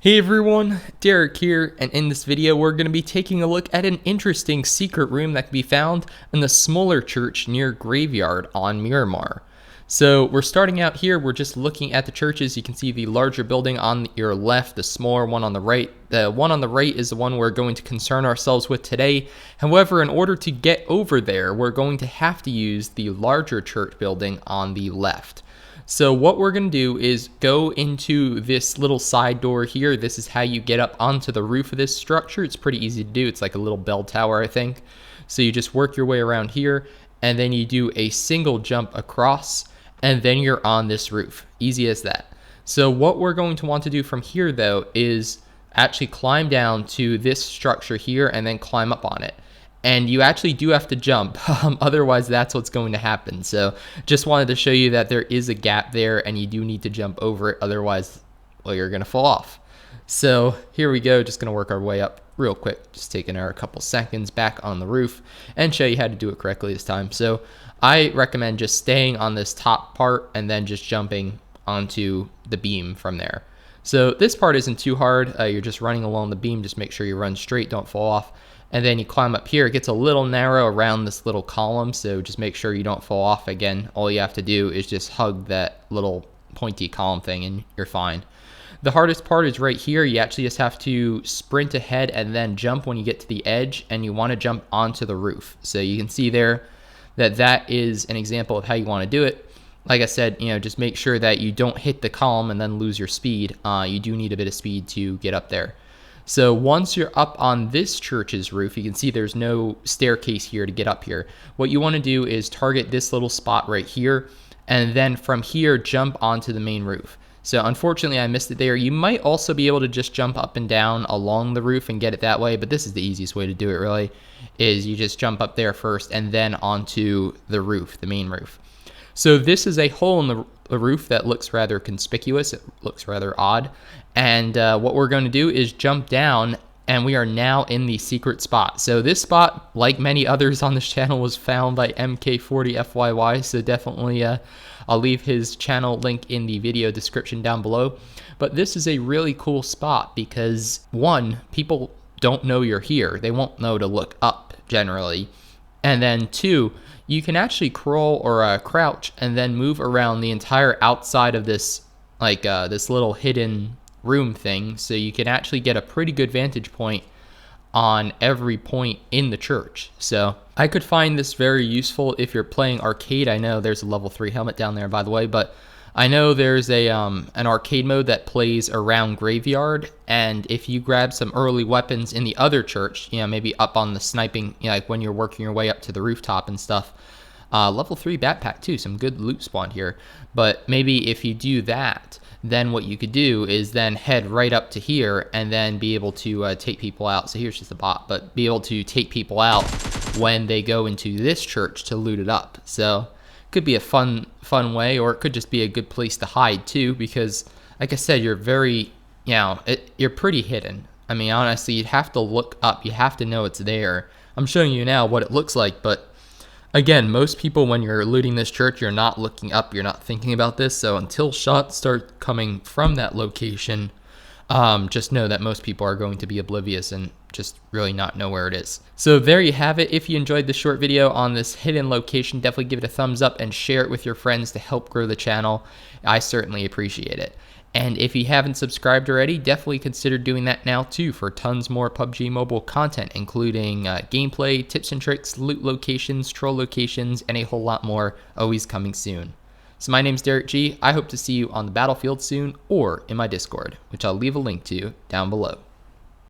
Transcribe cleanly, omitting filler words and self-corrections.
Hey everyone, Derek here, and in this video we're going to be taking a look at an interesting secret room that can be found in the smaller church near Graveyard on Miramar. So we're starting out here, we're just looking at the churches. You can see the larger building on your left, the smaller one on the right. The one on the right is the one we're going to concern ourselves with today. However, in order to get over there, we're going to have to use the larger church building on the left. So what we're going to do is go into this little side door here. This is how you get up onto the roof of this structure. It's pretty easy to do. It's like a little bell tower, I think. So you just work your way around here, and then you do a single jump across, and then you're on this roof. Easy as that. So what we're going to want to do from here, though, is actually climb down to this structure here and then climb up on it. And you actually do have to jump, otherwise that's what's going to happen. So just wanted to show you that there is a gap there and you do need to jump over it, otherwise, well, you're gonna fall off. So here we go, just gonna work our way up real quick, just taking our couple seconds back on the roof and show you how to do it correctly this time. So I recommend just staying on this top part and then just jumping onto the beam from there. So this part isn't too hard, you're just running along the beam, just make sure you run straight, don't fall off. And then you climb up here. It gets a little narrow around this little column, so just make sure you don't fall off. Again, all you have to do is just hug that little pointy column thing and you're fine. The hardest part is right here. You actually just have to sprint ahead and then jump when you get to the edge, and you want to jump onto the roof. So you can see there that that is an example of how you want to do it. Like I said, just make sure that you don't hit the column and then lose your speed. You do need a bit of speed to get up there. So once you're up on this church's roof, you can see there's no staircase here to get up here. What you want to do is target this little spot right here, and then from here jump onto the main roof. So unfortunately I missed it there. You might also be able to just jump up and down along the roof and get it that way, but this is the easiest way to do it really, is you just jump up there first and then onto the roof, the main roof. So this is a hole in the roof that looks rather conspicuous. It looks rather odd. And what we're going to do is jump down, and we are now in the secret spot. So this spot, like many others on this channel, was found by MK40FYY. So definitely I'll leave his channel link in the video description down below. But this is a really cool spot because, one, people don't know you're here. They won't know to look up generally. And then two, you can actually crawl or crouch and then move around the entire outside of this, like this little hidden room thing. So you can actually get a pretty good vantage point on every point in the church. So I could find this very useful if you're playing arcade. I know there's a level 3 helmet down there, by the way, but I know there's a an arcade mode that plays around Graveyard, and if you grab some early weapons in the other church, maybe up on the sniping, like when you're working your way up to the rooftop and stuff, level 3 backpack too, some good loot spawn here. But maybe if you do that, then what you could do is then head right up to here and then be able to take people out. So here's just a bot, but be able to take people out when they go into this church to loot it up. So could be a fun way, or it could just be a good place to hide too, because like I said, you're very, you're pretty hidden. I mean, honestly, you'd have to look up, you have to know it's there. I'm showing you now what it looks like, but again, most people, when you're looting this church, you're not looking up, you're not thinking about this. So until shots start coming from that location, just know that most people are going to be oblivious and just really not know where it is. So there you have it. If you enjoyed this short video on this hidden location, definitely give it a thumbs up and share it with your friends to help grow the channel. I certainly appreciate it. And if you haven't subscribed already, definitely consider doing that now too for tons more PUBG Mobile content, including gameplay, tips and tricks, loot locations, troll locations, and a whole lot more, always coming soon. So my name's Derek G. I hope to see you on the battlefield soon or in my Discord, which I'll leave a link to down below.